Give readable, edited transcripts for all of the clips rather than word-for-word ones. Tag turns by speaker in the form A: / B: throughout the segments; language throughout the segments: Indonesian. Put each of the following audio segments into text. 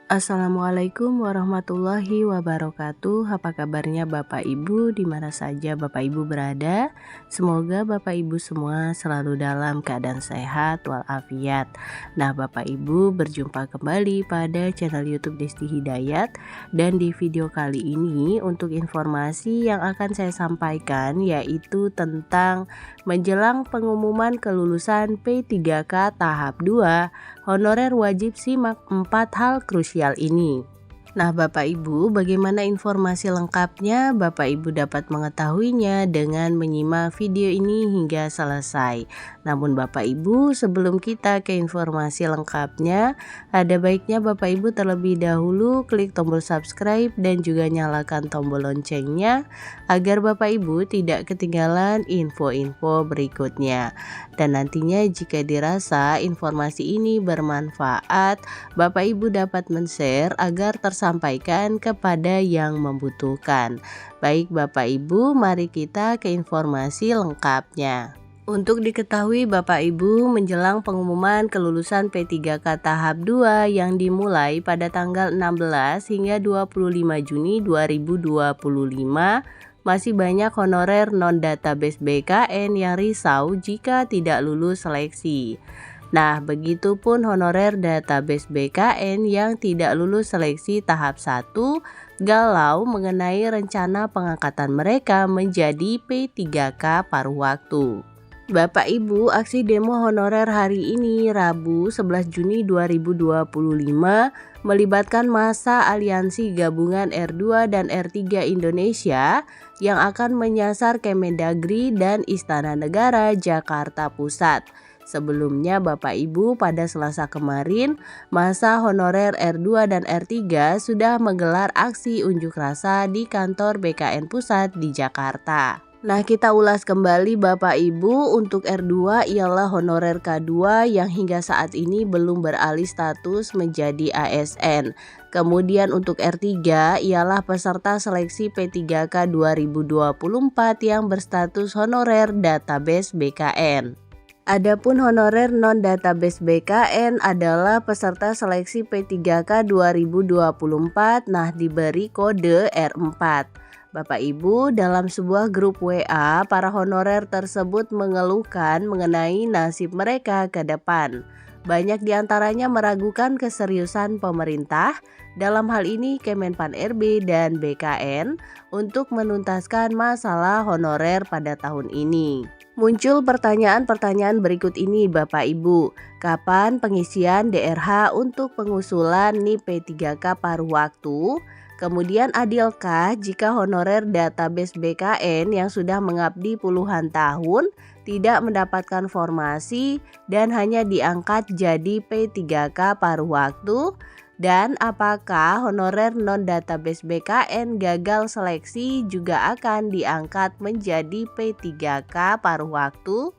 A: Assalamualaikum warahmatullahi wabarakatuh. Apa kabarnya Bapak Ibu di mana saja Bapak Ibu berada? Semoga Bapak Ibu semua selalu dalam keadaan sehat walafiat. Nah, Bapak Ibu berjumpa kembali pada channel YouTube Desti Hidayat, dan di video kali ini untuk informasi yang akan saya sampaikan yaitu tentang menjelang pengumuman kelulusan P3K tahap 2, honorer wajib simak 4 hal krusial ini. Nah, Bapak Ibu, bagaimana informasi lengkapnya? Bapak Ibu dapat mengetahuinya dengan menyimak video ini hingga selesai. Namun Bapak Ibu, sebelum kita ke informasi lengkapnya, ada baiknya Bapak Ibu terlebih dahulu klik tombol subscribe dan juga nyalakan tombol loncengnya agar Bapak Ibu tidak ketinggalan info-info berikutnya. Dan nantinya jika dirasa informasi ini bermanfaat, Bapak Ibu dapat men-share agar tersampaikan kepada yang membutuhkan. Baik Bapak Ibu, mari kita ke informasi lengkapnya. Untuk diketahui Bapak Ibu, menjelang pengumuman kelulusan P3K tahap 2 yang dimulai pada tanggal 16 hingga 25 Juni 2025, masih banyak honorer non-database BKN yang risau jika tidak lulus seleksi. Nah, begitupun honorer database BKN yang tidak lulus seleksi tahap 1 galau mengenai rencana pengangkatan mereka menjadi P3K paruh waktu. Bapak Ibu, aksi demo honorer hari ini Rabu 11 Juni 2025 melibatkan massa Aliansi Gabungan R2 dan R3 Indonesia yang akan menyasar Kemendagri dan Istana Negara Jakarta Pusat. Sebelumnya Bapak Ibu, pada Selasa kemarin, massa honorer R2 dan R3 sudah menggelar aksi unjuk rasa di kantor BKN Pusat di Jakarta. Nah, kita ulas kembali Bapak Ibu. Untuk R2 ialah honorer K2 yang hingga saat ini belum beralih status menjadi ASN. Kemudian untuk R3 ialah peserta seleksi P3K 2024 yang berstatus honorer database BKN. Adapun honorer non-database BKN adalah peserta seleksi P3K 2024, nah diberi kode R4. Bapak Ibu, dalam sebuah grup WA, para honorer tersebut mengeluhkan mengenai nasib mereka ke depan. Banyak diantaranya meragukan keseriusan pemerintah, dalam hal ini Kemenpan RB dan BKN, untuk menuntaskan masalah honorer pada tahun ini. Muncul pertanyaan-pertanyaan berikut ini Bapak Ibu. Kapan pengisian DRH untuk pengusulan NIP P3K paruh waktu? Kemudian adilkah jika honorer database BKN yang sudah mengabdi puluhan tahun tidak mendapatkan formasi dan hanya diangkat jadi P3K paruh waktu? Dan apakah honorer non-database BKN gagal seleksi juga akan diangkat menjadi P3K paruh waktu?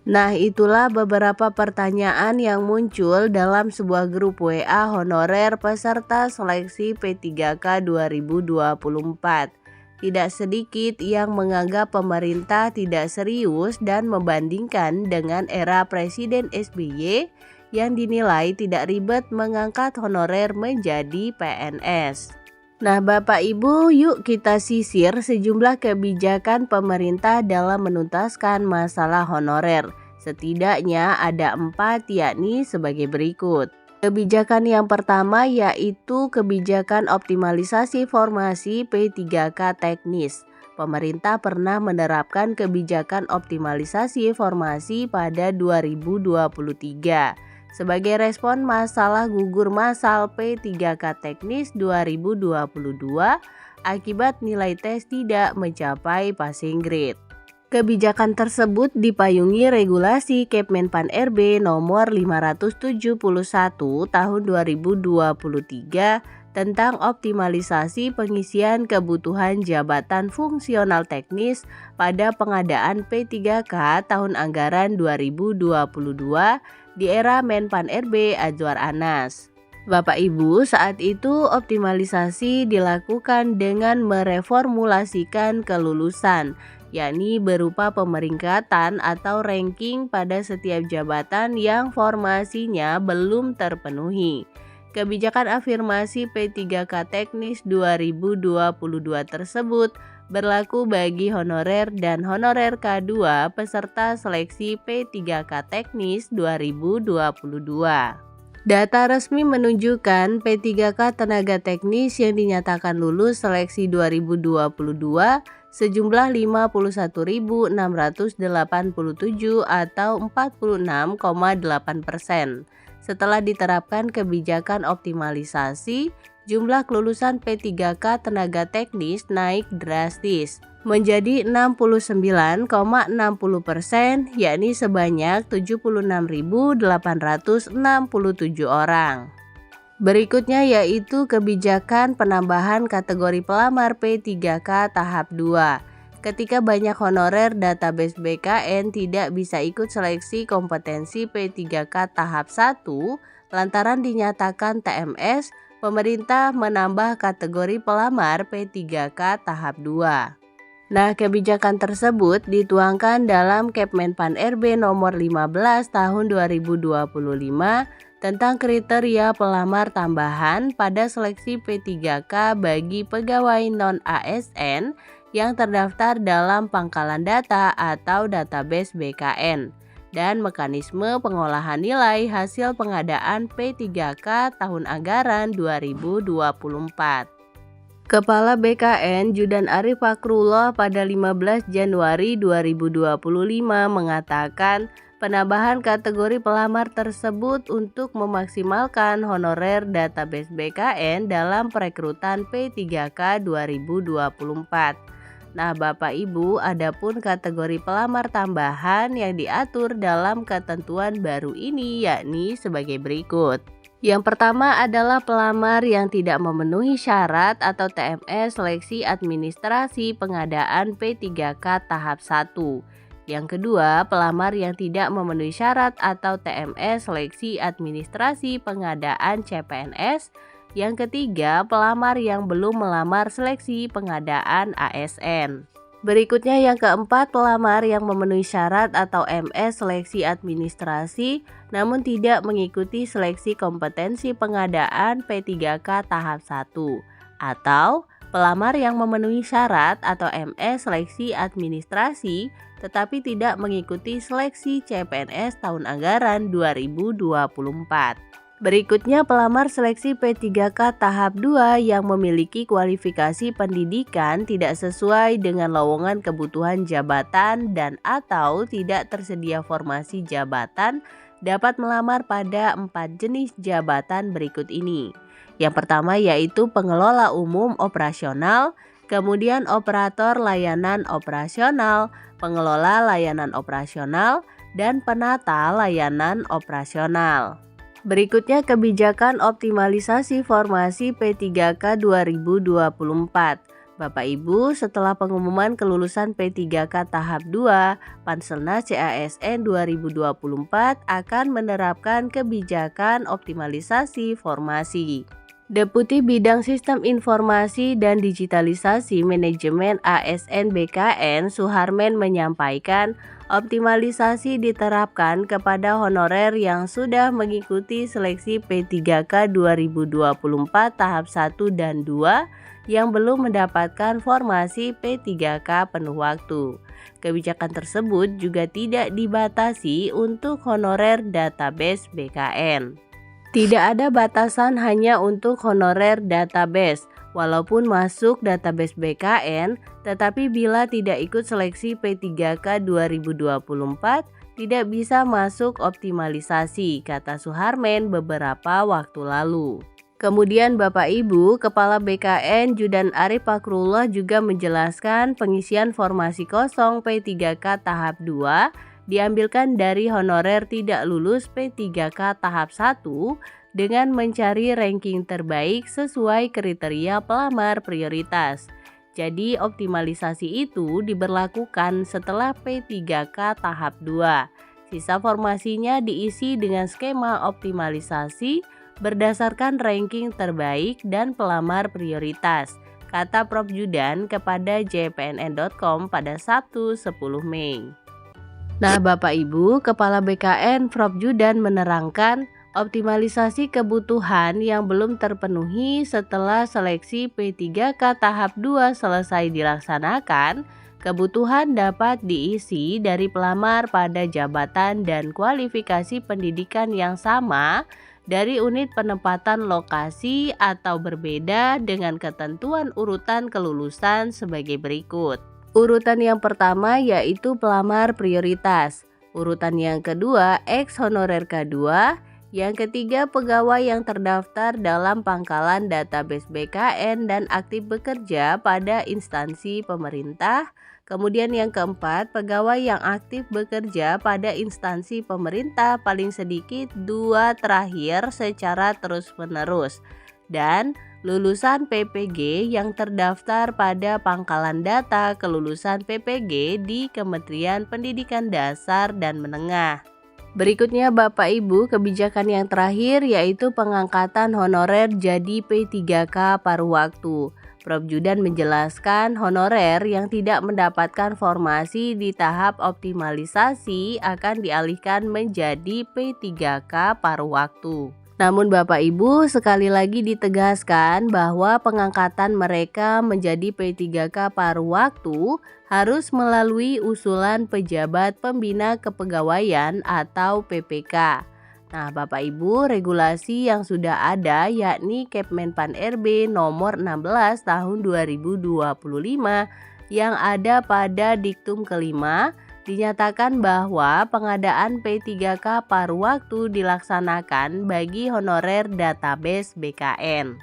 A: Nah, itulah beberapa pertanyaan yang muncul dalam sebuah grup WA honorer peserta seleksi P3K 2024. Tidak sedikit yang menganggap pemerintah tidak serius dan membandingkan dengan era Presiden SBY yang dinilai tidak ribet mengangkat honorer menjadi PNS. Nah, Bapak Ibu, yuk kita sisir sejumlah kebijakan pemerintah dalam menuntaskan masalah honorer. Setidaknya ada 4, yakni sebagai berikut. Kebijakan yang pertama yaitu kebijakan optimalisasi formasi P3K teknis. Pemerintah pernah menerapkan kebijakan optimalisasi formasi pada 2023. Sebagai respon masalah gugur massal P3K teknis 2022 akibat nilai tes tidak mencapai passing grade. Kebijakan tersebut dipayungi regulasi Kemenpan RB nomor 571 tahun 2023 tentang optimalisasi pengisian kebutuhan jabatan fungsional teknis pada pengadaan P3K tahun anggaran 2022 di era Menpan RB Azwar Anas. Bapak Ibu, saat itu optimalisasi dilakukan dengan mereformulasikan kelulusan, yakni berupa pemeringkatan atau ranking pada setiap jabatan yang formasinya belum terpenuhi. Kebijakan afirmasi P3K Teknis 2022 tersebut berlaku bagi honorer dan honorer K2 peserta seleksi P3K Teknis 2022. Data resmi menunjukkan P3K tenaga teknis yang dinyatakan lulus seleksi 2022 sejumlah 51.687 atau 46,8%. Setelah diterapkan kebijakan optimalisasi, jumlah kelulusan P3K tenaga teknis naik drastis menjadi 69,60%, yakni sebanyak 76.867 orang. Berikutnya yaitu kebijakan penambahan kategori pelamar P3K tahap 2. Ketika banyak honorer database BKN tidak bisa ikut seleksi kompetensi P3K tahap 1 lantaran dinyatakan TMS, pemerintah menambah kategori pelamar P3K tahap 2. Nah, kebijakan tersebut dituangkan dalam Kepmenpan RB nomor 15 tahun 2025 tentang kriteria pelamar tambahan pada seleksi P3K bagi pegawai non-ASN yang terdaftar dalam pangkalan data atau database BKN dan mekanisme pengolahan nilai hasil pengadaan P3K tahun anggaran 2024. Kepala BKN Judan Arif Fakrullah pada 15 Januari 2025 mengatakan penambahan kategori pelamar tersebut untuk memaksimalkan honorer database BKN dalam perekrutan P3K 2024. Nah, Bapak Ibu, adapun kategori pelamar tambahan yang diatur dalam ketentuan baru ini yakni sebagai berikut. Yang pertama adalah pelamar yang tidak memenuhi syarat atau TMS seleksi administrasi pengadaan P3K tahap 1. Yang kedua, pelamar yang tidak memenuhi syarat atau TMS seleksi administrasi pengadaan CPNS. Yang ketiga, pelamar yang belum melamar seleksi pengadaan ASN. Berikutnya yang keempat, pelamar yang memenuhi syarat atau MS seleksi administrasi namun tidak mengikuti seleksi kompetensi pengadaan P3K tahap 1. Atau pelamar yang memenuhi syarat atau MS seleksi administrasi tetapi tidak mengikuti seleksi CPNS tahun anggaran 2024. Berikutnya pelamar seleksi P3K tahap 2 yang memiliki kualifikasi pendidikan tidak sesuai dengan lowongan kebutuhan jabatan dan atau tidak tersedia formasi jabatan dapat melamar pada 4 jenis jabatan berikut ini. Yang pertama yaitu pengelola umum operasional, kemudian operator layanan operasional, pengelola layanan operasional, dan penata layanan operasional. Berikutnya kebijakan optimalisasi formasi P3K 2024. Bapak Ibu, setelah pengumuman kelulusan P3K tahap 2, Panselnas CASN 2024 akan menerapkan kebijakan optimalisasi formasi. Deputi Bidang Sistem Informasi dan Digitalisasi Manajemen ASN BKN Suharmen menyampaikan optimalisasi diterapkan kepada honorer yang sudah mengikuti seleksi P3K 2024 tahap 1 dan 2 yang belum mendapatkan formasi P3K penuh waktu. Kebijakan tersebut juga tidak dibatasi untuk honorer database BKN. Tidak ada batasan hanya untuk honorer database, walaupun masuk database BKN, tetapi bila tidak ikut seleksi P3K 2024, tidak bisa masuk optimalisasi, kata Suharmen beberapa waktu lalu. Kemudian Bapak Ibu, Kepala BKN Judan Arif Fakrullah juga menjelaskan pengisian formasi kosong P3K tahap 2 diambilkan dari honorer tidak lulus P3K tahap 1 dengan mencari ranking terbaik sesuai kriteria pelamar prioritas. Jadi optimalisasi itu diberlakukan setelah P3K tahap 2. Sisa formasinya diisi dengan skema optimalisasi berdasarkan ranking terbaik dan pelamar prioritas, kata Prof. Judan kepada jpnn.com pada Sabtu 10 Mei. Nah, Bapak Ibu, Kepala BKN Prof. Judan menerangkan Optimalisasi kebutuhan yang belum terpenuhi setelah seleksi P3K tahap 2 selesai dilaksanakan, kebutuhan dapat diisi dari pelamar pada jabatan dan kualifikasi pendidikan yang sama dari unit penempatan lokasi atau berbeda dengan ketentuan urutan kelulusan sebagai berikut. Urutan yang pertama yaitu pelamar prioritas, urutan yang kedua ex honorer K2, yang ketiga, pegawai yang terdaftar dalam pangkalan database BKN dan aktif bekerja pada instansi pemerintah. Kemudian yang keempat, pegawai yang aktif bekerja pada instansi pemerintah paling sedikit 2 terakhir secara terus-menerus. Dan lulusan PPG yang terdaftar pada pangkalan data kelulusan PPG di Kementerian Pendidikan Dasar dan Menengah. Berikutnya Bapak Ibu, kebijakan yang terakhir yaitu pengangkatan honorer jadi P3K paruh waktu. Prof. Judan menjelaskan honorer yang tidak mendapatkan formasi di tahap optimalisasi akan dialihkan menjadi P3K paruh waktu. Namun Bapak Ibu, sekali lagi ditegaskan bahwa pengangkatan mereka menjadi P3K paruh waktu harus melalui usulan pejabat pembina kepegawaian atau PPK. Nah Bapak Ibu, regulasi yang sudah ada yakni Kepmenpan RB nomor 16 tahun 2025 yang ada pada diktum kelima dinyatakan bahwa pengadaan P3K paruh waktu dilaksanakan bagi honorer database BKN.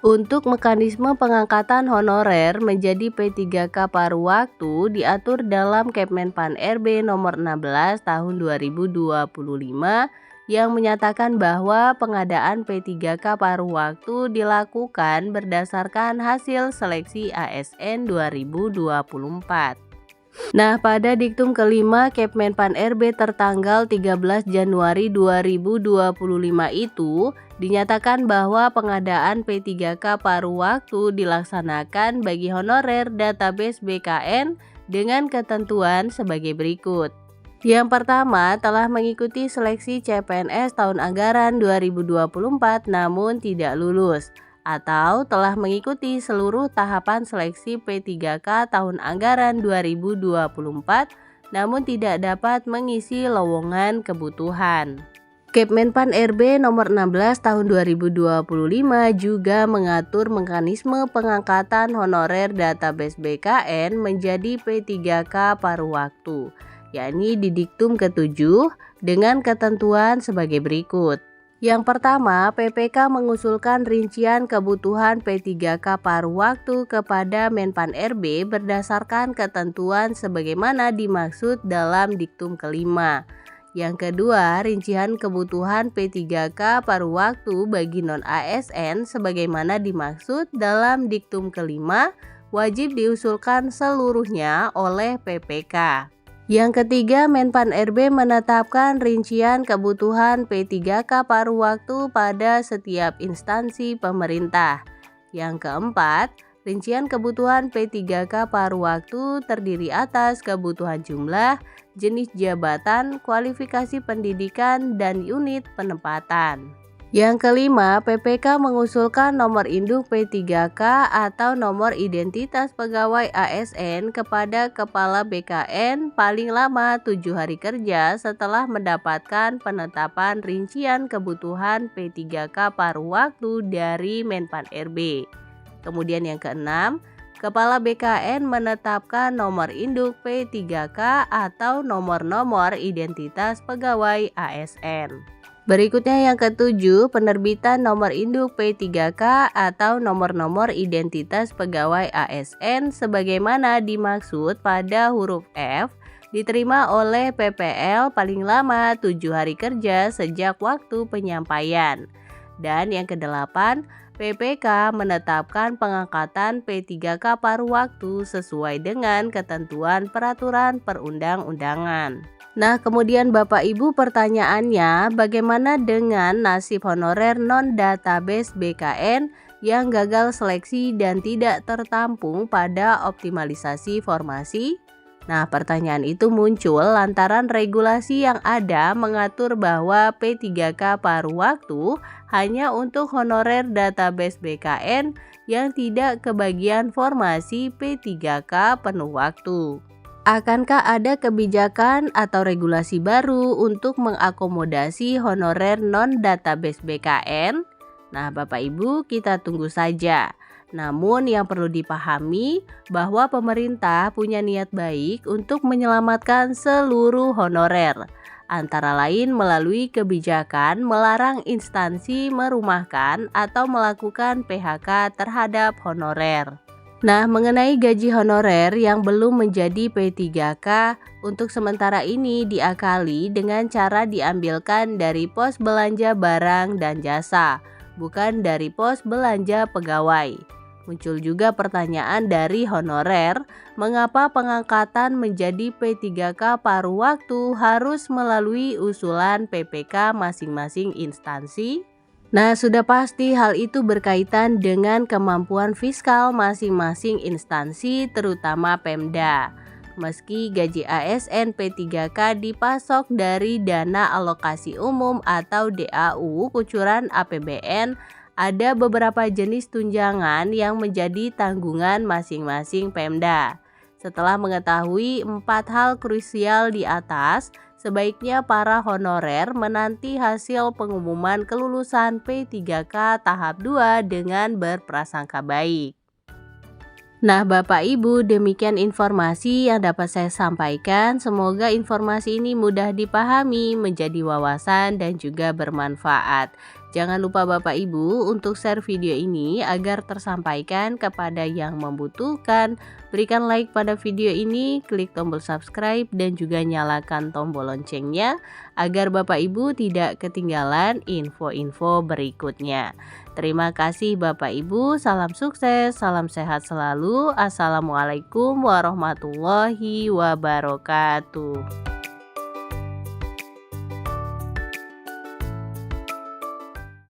A: Untuk mekanisme pengangkatan honorer menjadi P3K paruh waktu diatur dalam Kepmenpan RB nomor 16 tahun 2025 yang menyatakan bahwa pengadaan P3K paruh waktu dilakukan berdasarkan hasil seleksi ASN 2024. Nah, pada diktum kelima Kepmenpan RB tertanggal 13 Januari 2025 itu dinyatakan bahwa pengadaan P3K paruh waktu dilaksanakan bagi honorer database BKN dengan ketentuan sebagai berikut. Yang pertama, telah mengikuti seleksi CPNS tahun anggaran 2024 namun tidak lulus, atau telah mengikuti seluruh tahapan seleksi P3K tahun anggaran 2024 namun tidak dapat mengisi lowongan kebutuhan. Kepmenpan RB nomor 16 tahun 2025 juga mengatur mekanisme pengangkatan honorer database BKN menjadi P3K paruh waktu, yakni di diktum ke-7 dengan ketentuan sebagai berikut. Yang pertama, PPK mengusulkan rincian kebutuhan P3K paruh waktu kepada Menpan RB berdasarkan ketentuan sebagaimana dimaksud dalam diktum kelima. Yang kedua, rincian kebutuhan P3K paruh waktu bagi non-ASN sebagaimana dimaksud dalam diktum kelima wajib diusulkan seluruhnya oleh PPK. Yang ketiga, Menpan RB menetapkan rincian kebutuhan P3K paruh waktu pada setiap instansi pemerintah. Yang keempat, rincian kebutuhan P3K paruh waktu terdiri atas kebutuhan jumlah, jenis jabatan, kualifikasi pendidikan, dan unit penempatan. Yang kelima, PPK mengusulkan nomor induk P3K atau nomor identitas pegawai ASN kepada Kepala BKN paling lama 7 hari kerja setelah mendapatkan penetapan rincian kebutuhan P3K paruh waktu dari Menpan RB. Kemudian yang keenam, Kepala BKN menetapkan nomor induk P3K atau nomor-nomor identitas pegawai ASN. Berikutnya yang ketujuh, penerbitan nomor induk P3K atau nomor-nomor identitas pegawai ASN sebagaimana dimaksud pada huruf F diterima oleh PPL paling lama 7 hari kerja sejak waktu penyampaian. Dan yang kedelapan, PPK menetapkan pengangkatan P3K paruh waktu sesuai dengan ketentuan peraturan perundang-undangan. Nah, kemudian Bapak Ibu pertanyaannya, bagaimana dengan nasib honorer non-database BKN yang gagal seleksi dan tidak tertampung pada optimalisasi formasi? Nah, pertanyaan itu muncul lantaran regulasi yang ada mengatur bahwa P3K paruh waktu hanya untuk honorer database BKN yang tidak kebagian formasi P3K penuh waktu. Akankah ada kebijakan atau regulasi baru untuk mengakomodasi honorer non-database BKN? Nah, Bapak Ibu, kita tunggu saja. Namun yang perlu dipahami bahwa pemerintah punya niat baik untuk menyelamatkan seluruh honorer, antara lain melalui kebijakan melarang instansi merumahkan atau melakukan PHK terhadap honorer. Nah, mengenai gaji honorer yang belum menjadi P3K, untuk sementara ini diakali dengan cara diambilkan dari pos belanja barang dan jasa, bukan dari pos belanja pegawai. Muncul juga pertanyaan dari honorer, mengapa pengangkatan menjadi P3K paruh waktu harus melalui usulan PPK masing-masing instansi? Nah, sudah pasti hal itu berkaitan dengan kemampuan fiskal masing-masing instansi, terutama Pemda. Meski gaji ASN P3K dipasok dari dana alokasi umum atau DAU kucuran APBN, ada beberapa jenis tunjangan yang menjadi tanggungan masing-masing Pemda. Setelah mengetahui 4 hal krusial di atas, sebaiknya para honorer menanti hasil pengumuman kelulusan P3K tahap 2 dengan berprasangka baik. Nah, Bapak Ibu, demikian informasi yang dapat saya sampaikan. Semoga informasi ini mudah dipahami, menjadi wawasan dan juga bermanfaat. Jangan lupa Bapak Ibu untuk share video ini agar tersampaikan kepada yang membutuhkan. Berikan like pada video ini, klik tombol subscribe dan juga nyalakan tombol loncengnya agar Bapak Ibu tidak ketinggalan info-info berikutnya. Terima kasih Bapak Ibu, salam sukses, salam sehat selalu. Assalamualaikum warahmatullahi wabarakatuh.